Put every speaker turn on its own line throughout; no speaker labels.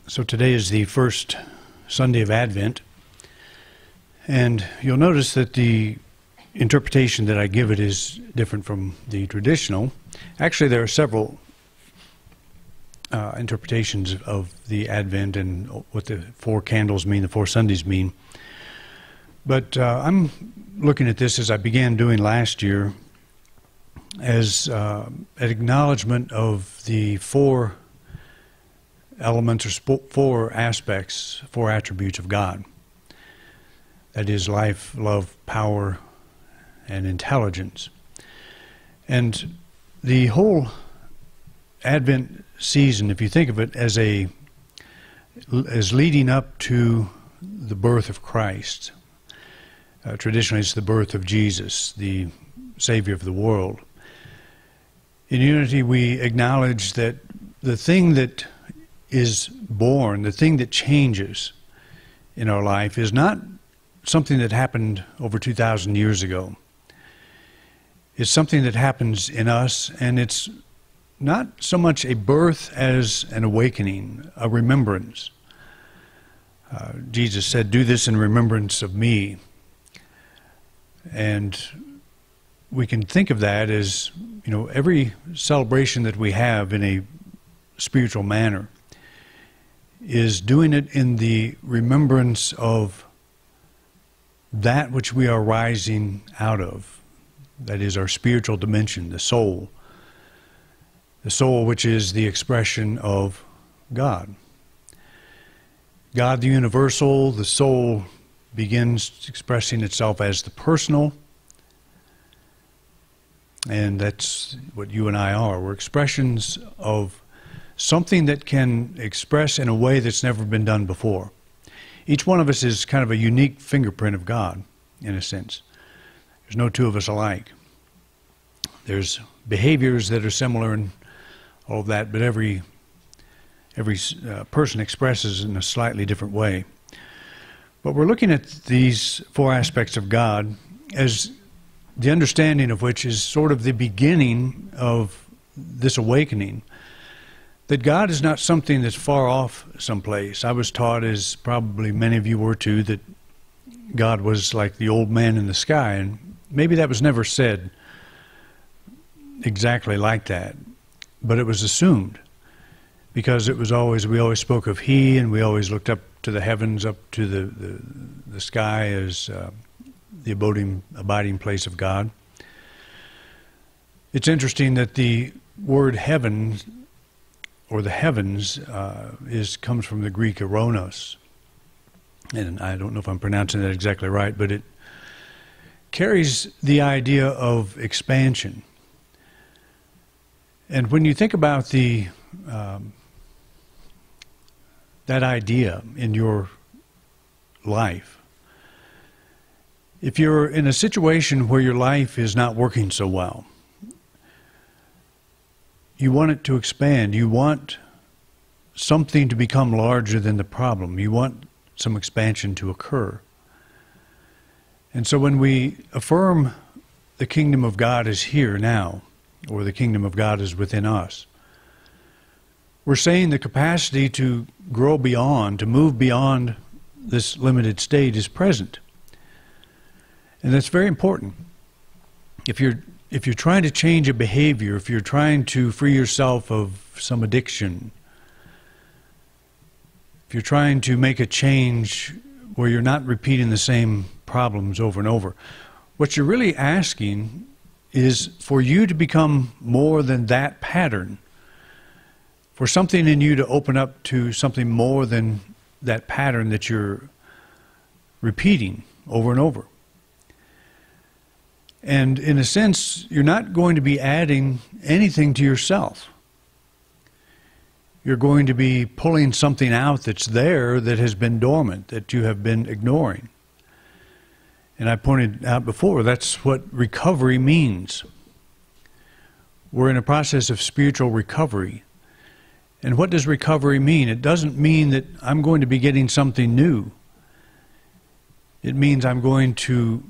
So today is the first Sunday of Advent, and you'll notice that the interpretation that I give it is different from the traditional. Actually, there are several interpretations of the Advent and what the four candles mean, the four Sundays mean. But I'm looking at this, as I began doing last year, as an acknowledgement of the four elements or four aspects, four attributes of God. That is life, love, power, and intelligence. And the whole Advent season, if you think of it as leading up to the birth of Christ. Traditionally, it's the birth of Jesus, the Savior of the world. In Unity, we acknowledge that the thing that is born, the thing that changes in our life, is not something that happened over 2,000 years ago. It's something that happens in us, and it's not so much a birth as an awakening, a remembrance. Jesus said, "Do this in remembrance of me." And we can think of that as, every celebration that we have in a spiritual manner is doing it in the remembrance of that which we are rising out of. That is our spiritual dimension, the soul. The soul, which is the expression of God. God the universal, the soul begins expressing itself as the personal. And that's what you and I are. We're expressions of something that can express in a way that's never been done before. Each one of us is kind of a unique fingerprint of God, in a sense. There's no two of us alike. There's behaviors that are similar and all of that, but every person expresses in a slightly different way. But we're looking at these four aspects of God as the understanding of which is sort of the beginning of this awakening. That God is not something that's far off someplace. I was taught, as probably many of you were too, that God was like the old man in the sky, and maybe that was never said exactly like that, but it was assumed, because it was always, we always spoke of He, and we always looked up to the heavens, up to the sky as the abiding place of God. It's interesting that the word heaven, or the heavens, comes from the Greek eronos. And I don't know if I'm pronouncing that exactly right, but it carries the idea of expansion. And when you think about that idea in your life, if you're in a situation where your life is not working so well, you want it to expand. You want something to become larger than the problem. You want some expansion to occur. And so when we affirm the kingdom of God is here now, or the kingdom of God is within us, we're saying the capacity to grow beyond, to move beyond this limited state is present. And that's very important. If you're trying to change a behavior, if you're trying to free yourself of some addiction, if you're trying to make a change where you're not repeating the same problems over and over, what you're really asking is for you to become more than that pattern, for something in you to open up to something more than that pattern that you're repeating over and over. And in a sense, you're not going to be adding anything to yourself. You're going to be pulling something out that's there that has been dormant, that you have been ignoring. And I pointed out before, that's what recovery means. We're in a process of spiritual recovery. And what does recovery mean? It doesn't mean that I'm going to be getting something new. It means I'm going to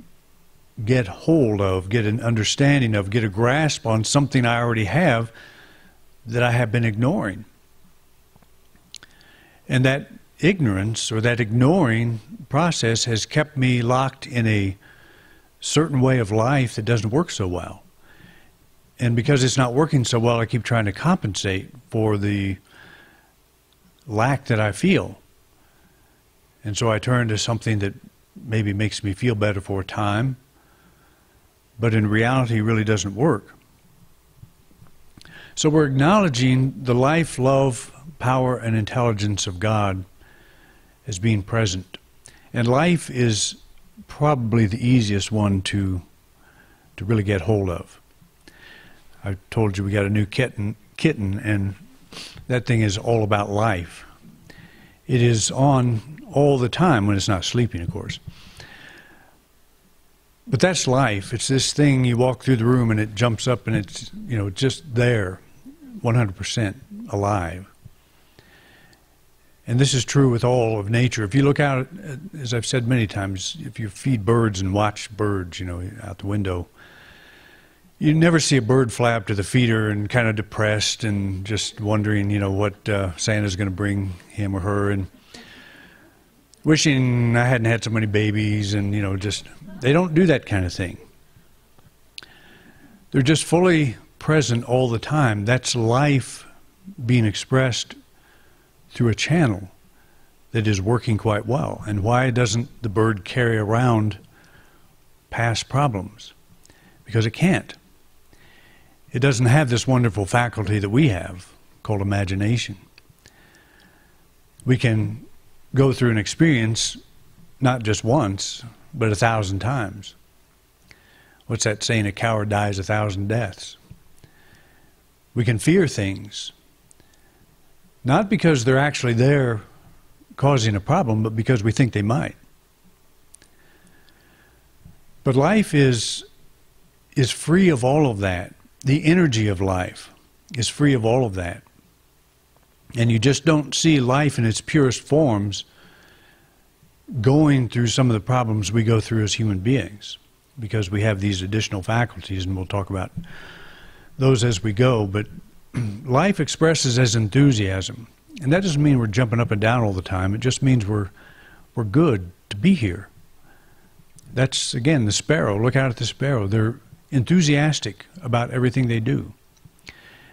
get hold of, get an understanding of, get a grasp on something I already have that I have been ignoring. And that ignorance or that ignoring process has kept me locked in a certain way of life that doesn't work so well. And because it's not working so well, I keep trying to compensate for the lack that I feel. And so I turn to something that maybe makes me feel better for a time, but in reality really doesn't work. So we're acknowledging the life, love, power, and intelligence of God as being present. And life is probably the easiest one to really get hold of. I told you we got a new kitten, and that thing is all about life. It is on all the time when it's not sleeping, of course. But that's life. It's this thing, you walk through the room and it jumps up and it's, just there, 100% alive. And this is true with all of nature. If you look out, as I've said many times, if you feed birds and watch birds, out the window, you never see a bird fly up to the feeder and kind of depressed and just wondering, what Santa's going to bring him or her, and wishing I hadn't had so many babies, and, they don't do that kind of thing. They're just fully present all the time. That's life being expressed through a channel that is working quite well. And why doesn't the bird carry around past problems? Because it can't. It doesn't have this wonderful faculty that we have called imagination. We can go through an experience not just once, but 1,000 times. What's that saying? A coward dies 1,000 deaths. We can fear things, not because they're actually there causing a problem, but because we think they might. But life is free of all of that. The energy of life is free of all of that. And you just don't see life in its purest forms going through some of the problems we go through as human beings, because we have these additional faculties, and we'll talk about those as we go. But life expresses as enthusiasm. And that doesn't mean we're jumping up and down all the time. It just means we're good to be here. That's, again, the sparrow. Look out at the sparrow. They're enthusiastic about everything they do.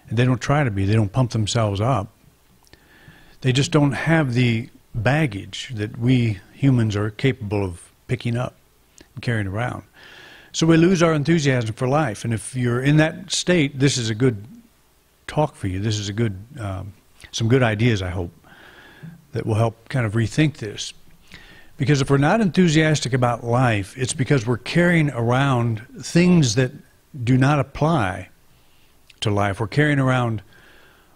And they don't try to be. They don't pump themselves up. They just don't have the baggage that we humans are capable of picking up and carrying around. So we lose our enthusiasm for life. And if you're in that state, this is a good talk for you. This is a good, some good ideas, I hope, that will help kind of rethink this. Because if we're not enthusiastic about life, it's because we're carrying around things that do not apply to life. We're carrying around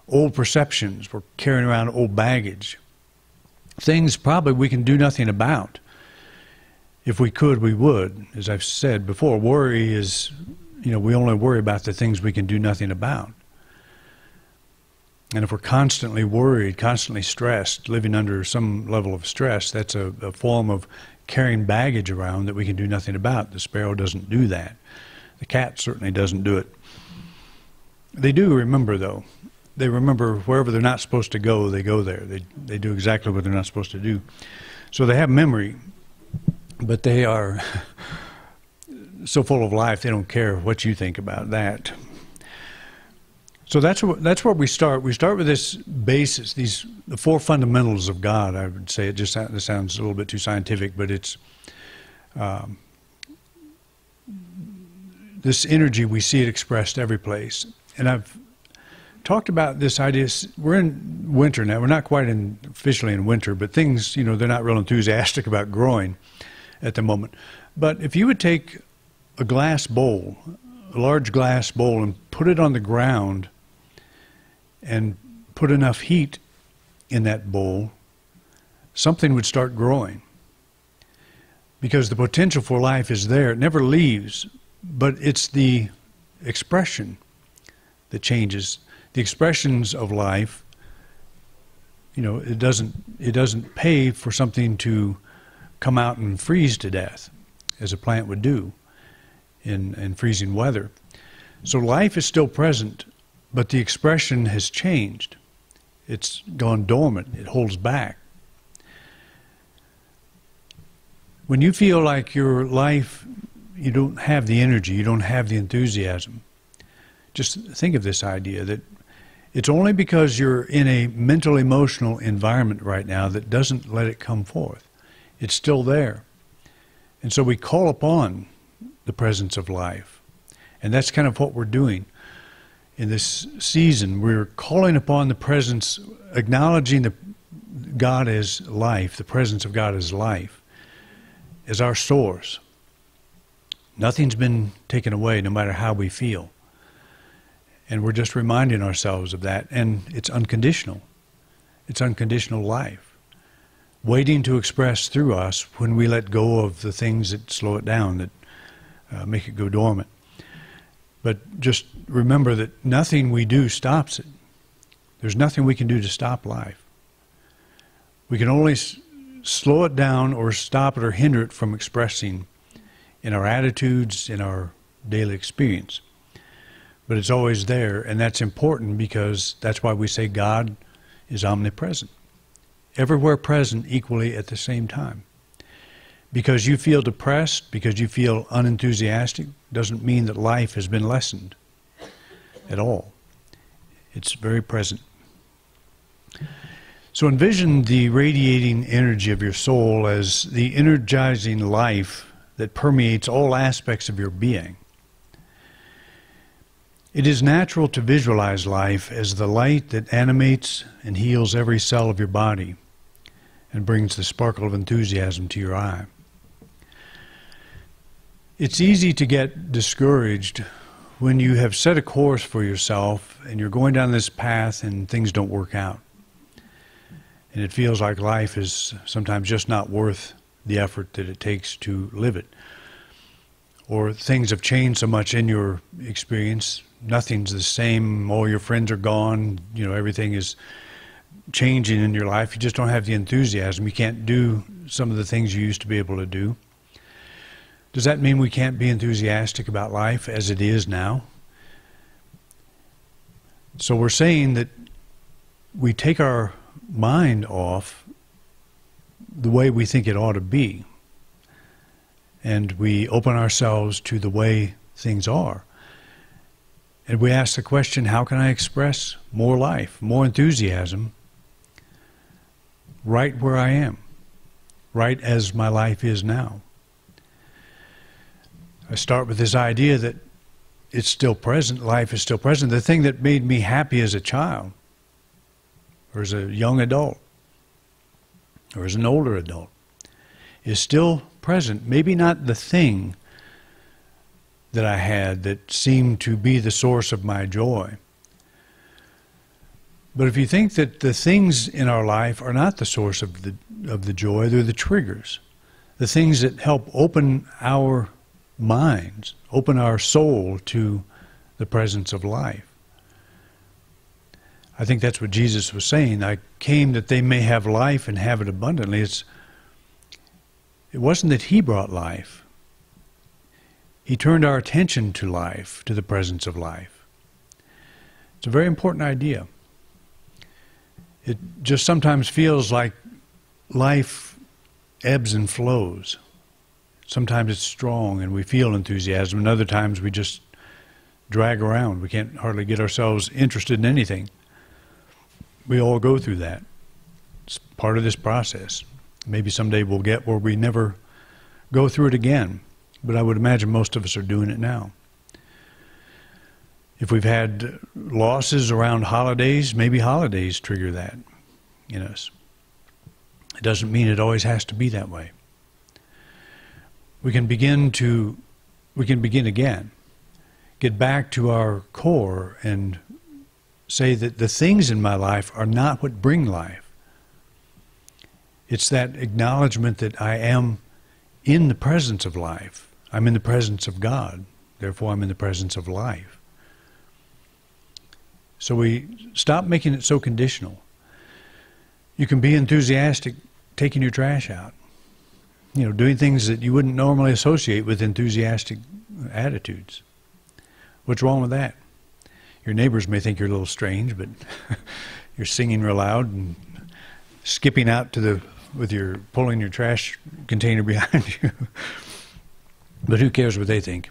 old perceptions. We're carrying around old baggage. Things probably we can do nothing about. If we could, we would. As I've said before, worry is, we only worry about the things we can do nothing about. And if we're constantly worried, constantly stressed, living under some level of stress, that's a form of carrying baggage around that we can do nothing about. The sparrow doesn't do that. The cat certainly doesn't do it. They do remember, though. They remember wherever they're not supposed to go, they go there. They do exactly what they're not supposed to do. So they have memory, but they are so full of life, they don't care what you think about that. So that's where we start. We start with this basis, the four fundamentals of God. I would say it sounds a little bit too scientific, but it's this energy, we see it expressed every place. And I've talked about this idea. We're in winter now. We're not quite officially in winter, but things, they're not real enthusiastic about growing at the moment. But if you would take a glass bowl, a large glass bowl, and put it on the ground and put enough heat in that bowl, something would start growing. Because the potential for life is there. It never leaves, but it's the expression that changes. The expressions of life, it doesn't pay for something to come out and freeze to death, as a plant would do in freezing weather. So life is still present, but the expression has changed. It's gone dormant. It holds back. When you feel like your life, you don't have the energy, you don't have the enthusiasm, just think of this idea that it's only because you're in a mental, emotional environment right now that doesn't let it come forth. It's still there. And so we call upon the presence of life. And that's kind of what we're doing in this season. We're calling upon the presence, acknowledging God as life, the presence of God as life, as our source. Nothing's been taken away, no matter how we feel. And we're just reminding ourselves of that. And it's unconditional. It's unconditional life, waiting to express through us when we let go of the things that slow it down, that make it go dormant. But just remember that nothing we do stops it. There's nothing we can do to stop life. We can only slow it down or stop it or hinder it from expressing in our attitudes, in our daily experience. But it's always there, and that's important because that's why we say God is omnipresent. Everywhere present equally at the same time. Because you feel depressed, because you feel unenthusiastic, doesn't mean that life has been lessened at all. It's very present. So envision the radiating energy of your soul as the energizing life that permeates all aspects of your being. It is natural to visualize life as the light that animates and heals every cell of your body and brings the sparkle of enthusiasm to your eye. It's easy to get discouraged when you have set a course for yourself and you're going down this path and things don't work out. And it feels like life is sometimes just not worth the effort that it takes to live it. Or things have changed so much in your experience. Nothing's the same. All your friends are gone. You know, everything is changing in your life. You just don't have the enthusiasm. You can't do some of the things you used to be able to do. Does that mean we can't be enthusiastic about life as it is now? So we're saying that we take our mind off the way we think it ought to be, and we open ourselves to the way things are. And we ask the question, how can I express more life, more enthusiasm, right where I am, right as my life is now? I start with this idea that it's still present, life is still present. The thing that made me happy as a child, or as a young adult, or as an older adult, is still present. Maybe not the thing that I had that seemed to be the source of my joy. But if you think that the things in our life are not the source of the joy, they're the triggers, the things that help open our minds, open our soul to the presence of life. I think that's what Jesus was saying. I came that they may have life and have it abundantly. It wasn't that he brought life. He turned our attention to life, to the presence of life. It's a very important idea. It just sometimes feels like life ebbs and flows. Sometimes it's strong and we feel enthusiasm, and other times we just drag around. We can't hardly get ourselves interested in anything. We all go through that. It's part of this process. Maybe someday we'll get where we never go through it again, but I would imagine most of us are doing it now. If we've had losses around holidays, maybe holidays trigger that in us. It doesn't mean it always has to be that way. We can begin again, get back to our core and say that the things in my life are not what bring life. It's that acknowledgement that I am in the presence of life. I'm in the presence of God. Therefore, I'm in the presence of life. So we stop making it so conditional. You can be enthusiastic taking your trash out. You know, doing things that you wouldn't normally associate with enthusiastic attitudes. What's wrong with that? Your neighbors may think you're a little strange, but you're singing real loud and skipping out to the, with your, pulling your trash container behind you. But who cares what they think?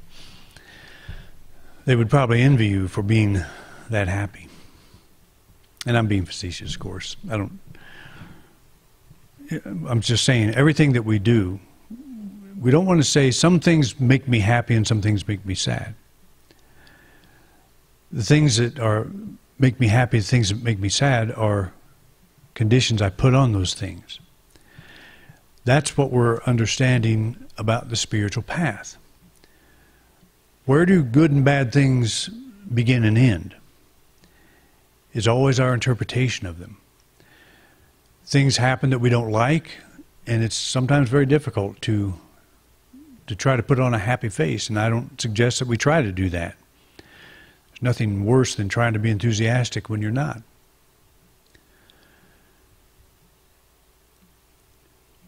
They would probably envy you for being that happy. And I'm being facetious, of course. I'm just saying, everything that we do, we don't want to say some things make me happy and some things make me sad. The things that make me happy, the things that make me sad are conditions I put on those things. That's what we're understanding about the spiritual path. Where do good and bad things begin and end? Is always our interpretation of them. Things happen that we don't like, and it's sometimes very difficult to try to put on a happy face, and I don't suggest that we try to do that. There's nothing worse than trying to be enthusiastic when you're not.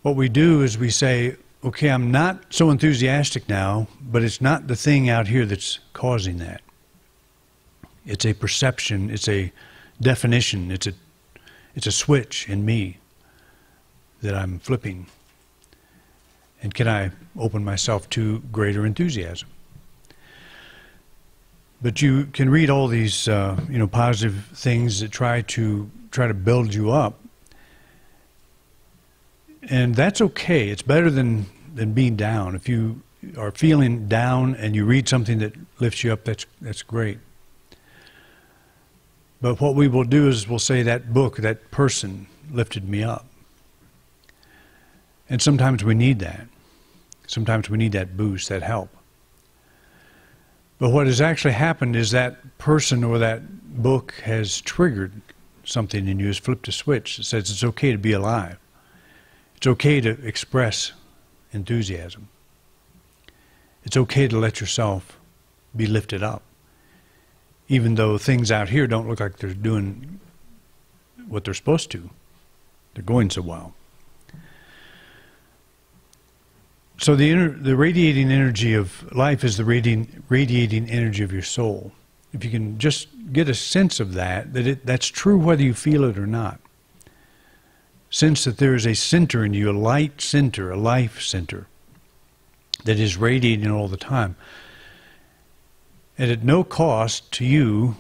What we do is we say, okay, I'm not so enthusiastic now, but it's not the thing out here that's causing that. It's a perception, it's a definition, it's a switch in me that I'm flipping. And can I open myself to greater enthusiasm? But you can read all these positive things that try to build you up. And that's okay. It's better than being down. If you are feeling down and you read something that lifts you up, that's great. But what we will do is we'll say that book, that person lifted me up. And sometimes we need that. Sometimes we need that boost, that help. But what has actually happened is that person or that book has triggered something in you, has flipped a switch that says it's okay to be alive. It's okay to express enthusiasm. It's okay to let yourself be lifted up, even though things out here don't look like they're doing what they're supposed to. They're going so well. So the radiating energy of life is the radiating energy of your soul. If you can just get a sense of that's true whether you feel it or not. Sense that there is a center in you, a light center, a life center, that is radiating all the time. And at no cost to you,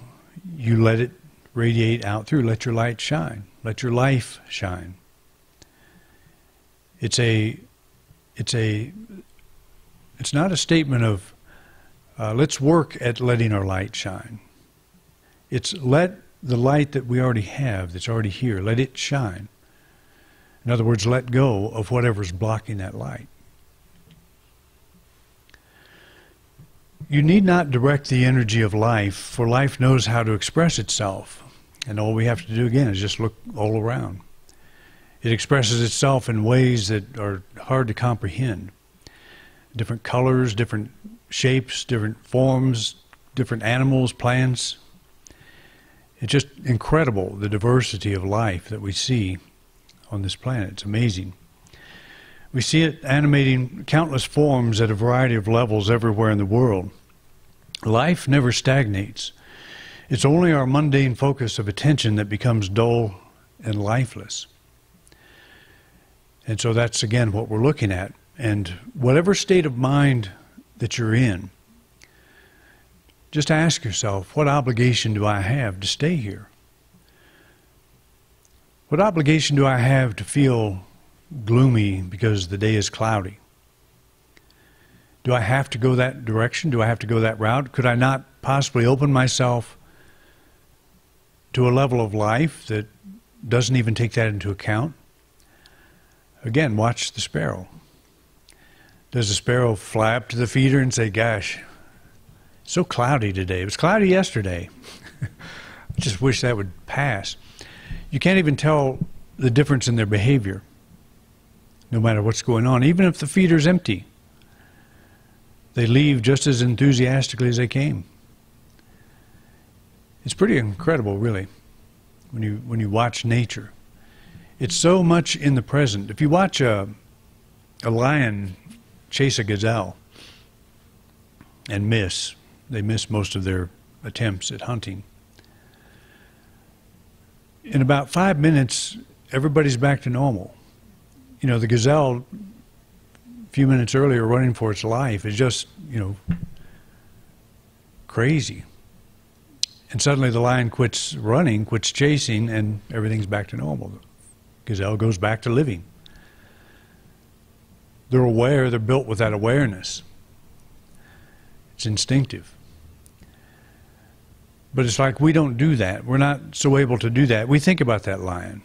you let it radiate out through. Let your light shine. Let your life shine. It's not a statement of let's work at letting our light shine. It's let the light that we already have, that's already here, let it shine. In other words, let go of whatever's blocking that light. You need not direct the energy of life, for life knows how to express itself. And all we have to do, again, is just look all around. It expresses itself in ways that are hard to comprehend. Different colors, different shapes, different forms, different animals, plants. It's just incredible, the diversity of life that we see on this planet. It's amazing. We see it animating countless forms at a variety of levels everywhere in the world. Life never stagnates. It's only our mundane focus of attention that becomes dull and lifeless. And so that's, again, what we're looking at. And whatever state of mind that you're in, just ask yourself, what obligation do I have to stay here? What obligation do I have to feel gloomy because the day is cloudy? Do I have to go that direction? Do I have to go that route? Could I not possibly open myself to a level of life that doesn't even take that into account? Again, watch the sparrow. Does the sparrow fly up to the feeder and say, gosh, it's so cloudy today. It was cloudy yesterday. I just wish that would pass. You can't even tell the difference in their behavior, no matter what's going on. Even if the feeder's empty, they leave just as enthusiastically as they came. It's pretty incredible, really, when you watch nature. It's so much in the present. If you watch a lion chase a gazelle and they miss most of their attempts at hunting. in about 5 minutes, everybody's back to normal. You know, the gazelle, a few minutes earlier, running for its life, is just, you know, crazy. And suddenly the lion quits running, quits chasing, and everything's back to normal. The gazelle goes back to living. They're aware, they're built with that awareness. It's instinctive. But it's like we don't do that. We're not so able to do that. We think about that lion.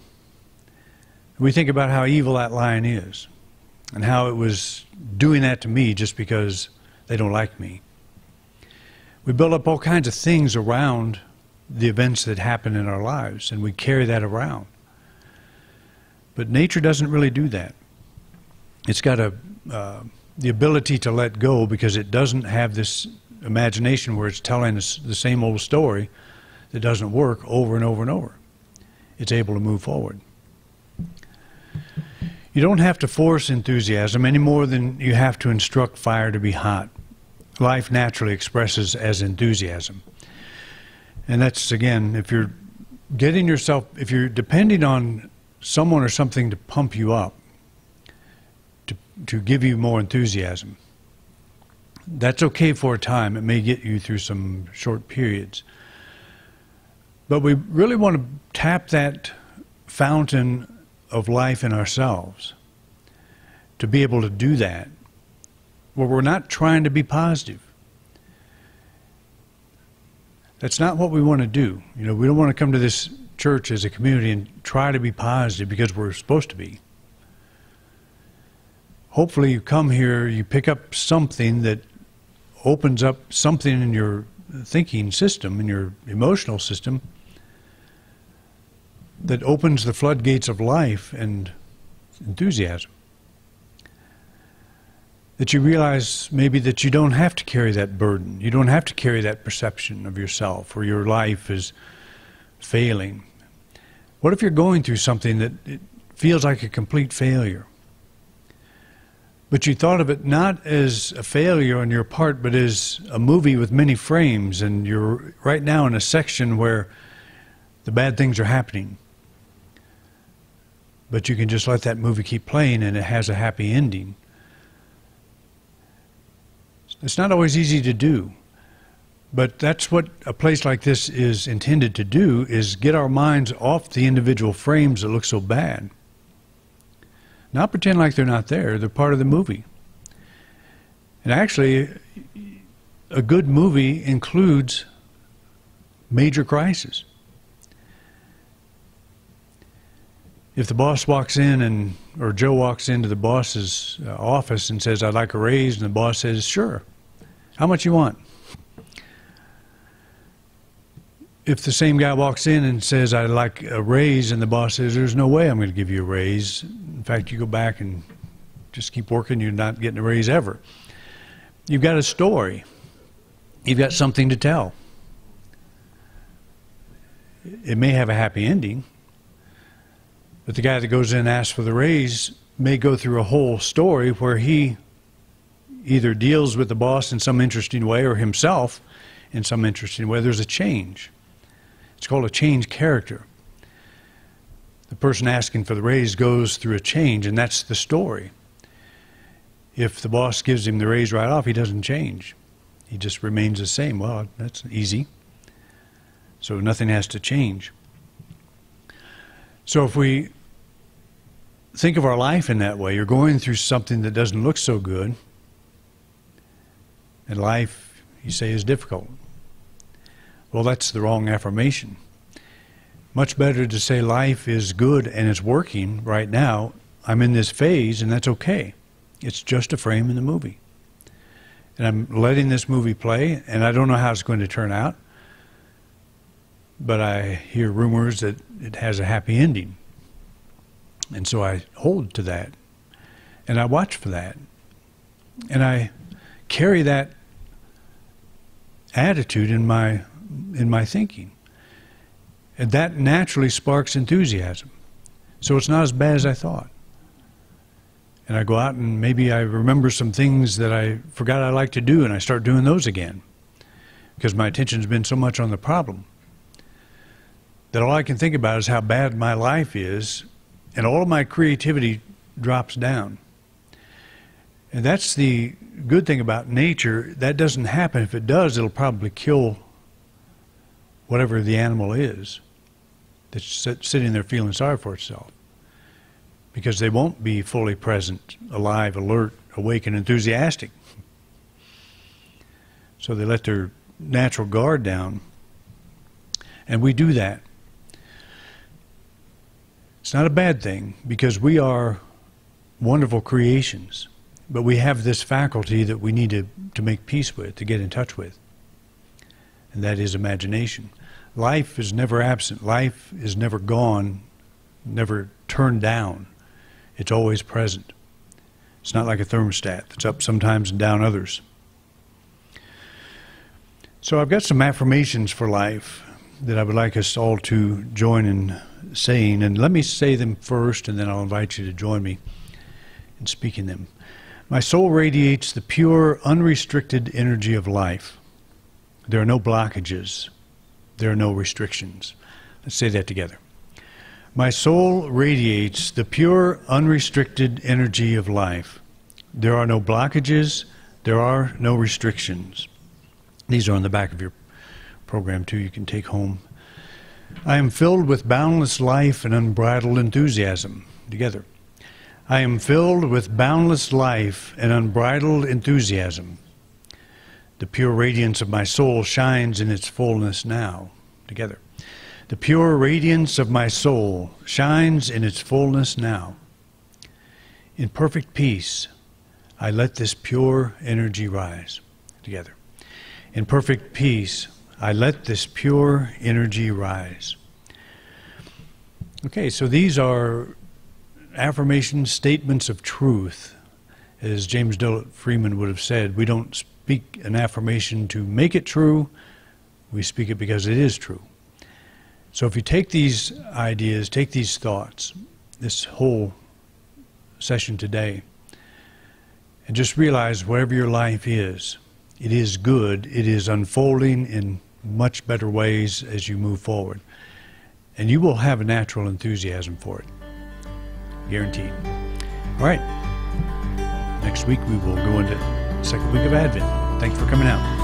We think about how evil that lion is and how it was doing that to me just because they don't like me. We build up all kinds of things around the events that happen in our lives, and we carry that around. But nature doesn't really do that. It's got the ability to let go because it doesn't have this imagination where it's telling us the same old story that doesn't work over and over and over. It's able to move forward. You don't have to force enthusiasm any more than you have to instruct fire to be hot. Life naturally expresses as enthusiasm. And that's, again, if you're depending on someone or something to pump you up, to give you more enthusiasm, that's okay for a time. It may get you through some short periods. But we really want to tap that fountain of life in ourselves to be able to do that, where we're not trying to be positive. That's not what we want to do. You know, we don't want to come to this church as a community and try to be positive because we're supposed to be. Hopefully you come here, you pick up something that opens up something in your thinking system, in your emotional system, that opens the floodgates of life and enthusiasm. That you realize maybe that you don't have to carry that burden. You don't have to carry that perception of yourself or your life is failing. What if you're going through something that it feels like a complete failure? But you thought of it not as a failure on your part, but as a movie with many frames, and you're right now in a section where the bad things are happening. But you can just let that movie keep playing and it has a happy ending. It's not always easy to do, but that's what a place like this is intended to do, is get our minds off the individual frames that look so bad. Not pretend like they're not there. They're part of the movie. And actually, a good movie includes major crises. If the boss walks in or Joe walks into the boss's office and says, "I'd like a raise," and the boss says, "Sure. How much you want?" If the same guy walks in and says, "I'd like a raise," and the boss says, "There's no way I'm going to give you a raise. In fact, you go back and just keep working, you're not getting a raise ever." You've got a story. You've got something to tell. It may have a happy ending, but the guy that goes in and asks for the raise may go through a whole story where he either deals with the boss in some interesting way or himself in some interesting way. There's a change. It's called a change character. The person asking for the raise goes through a change, and that's the story. If the boss gives him the raise right off, he doesn't change. He just remains the same. Well, that's easy. So nothing has to change. So if we think of our life in that way, you're going through something that doesn't look so good, and life, you say, is difficult. Well, that's the wrong affirmation. Much better to say life is good and it's working right now. I'm in this phase and that's okay. It's just a frame in the movie. And I'm letting this movie play, and I don't know how it's going to turn out, but I hear rumors that it has a happy ending. And so I hold to that, and I watch for that, and I carry that attitude in my thinking. And that naturally sparks enthusiasm. So it's not as bad as I thought. And I go out and maybe I remember some things that I forgot I like to do, and I start doing those again because my attention's been so much on the problem. that all I can think about is how bad my life is, and all of my creativity drops down. And that's the good thing about nature. That doesn't happen. If it does, it'll probably kill whatever the animal is that's sitting there feeling sorry for itself, because they won't be fully present, alive, alert, awake, and enthusiastic. So they let their natural guard down. And we do that. It's not a bad thing, because we are wonderful creations, but we have this faculty that we need to make peace with, to get in touch with, and that is imagination. Life is never absent. Life is never gone, never turned down. It's always present. It's not like a thermostat that's up sometimes and down others. So I've got some affirmations for life that I would like us all to join in saying, and let me say them first, and then I'll invite you to join me in speaking them. My soul radiates the pure, unrestricted energy of life. There are no blockages. There are no restrictions. Let's say that together. My soul radiates the pure, unrestricted energy of life. There are no blockages. There are no restrictions. These are on the back of your program, too, you can take home. I am filled with boundless life and unbridled enthusiasm. Together. I am filled with boundless life and unbridled enthusiasm. The pure radiance of my soul shines in its fullness now. Together. The pure radiance of my soul shines in its fullness now. In perfect peace, I let this pure energy rise. Together. In perfect peace, I let this pure energy rise. Okay, so these are affirmations, statements of truth. As James Dillard Freeman would have said, we don't speak an affirmation to make it true, we speak it because it is true. So if you take these ideas, take these thoughts, this whole session today, and just realize whatever your life is, it is good, it is unfolding in much better ways as you move forward. And you will have a natural enthusiasm for it. Guaranteed. All right. Next week we will go into the second week of Advent. Thanks for coming out.